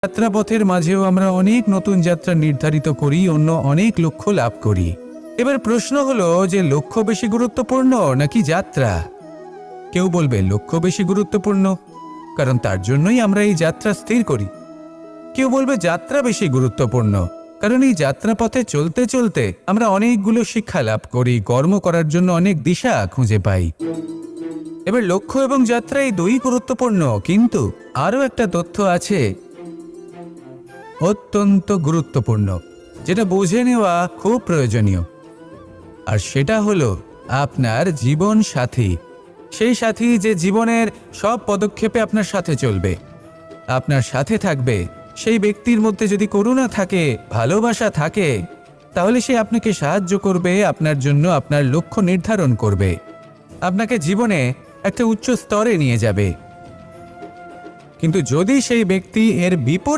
যাত্রাপথের মাঝেও আমরা অনেক নতুন যাত্রা নির্ধারিত করি, অন্য অনেক লক্ষ্য লাভ করি। এবার প্রশ্ন হলো যে লক্ষ্য বেশি গুরুত্বপূর্ণ নাকি যাত্রা? কেউ বলবে লক্ষ্য বেশি গুরুত্বপূর্ণ, কারণ তার জন্যই আমরা এই যাত্রা স্থির করি। কেউ বলবে যাত্রা বেশি গুরুত্বপূর্ণ, কারণ এই যাত্রাপথে চলতে চলতে আমরা অনেকগুলো শিক্ষা লাভ করি, কর্ম করার জন্য অনেক দিশা খুঁজে পাই। এবার লক্ষ্য এবং যাত্রা এই দুই গুরুত্বপূর্ণ, কিন্তু আরও একটা তথ্য আছে অত্যন্ত গুরুত্বপূর্ণ, যেটা বুঝে নেওয়া খুব প্রয়োজনীয়। আর সেটা হলো আপনার জীবন সাথী। সেই সাথী যে জীবনের সব পদক্ষেপে আপনার সাথে চলবে, আপনার সাথে থাকবে। সেই ব্যক্তির মধ্যে যদি করুণা থাকে, ভালোবাসা থাকে, তাহলে সে আপনাকে সাহায্য করবে, আপনার জন্য আপনার লক্ষ্য নির্ধারণ করবে, আপনাকে জীবনে একটা উচ্চ স্তরে নিয়ে যাবে। কিন্তু যদি সেই ব্যক্তি এর বিপরীত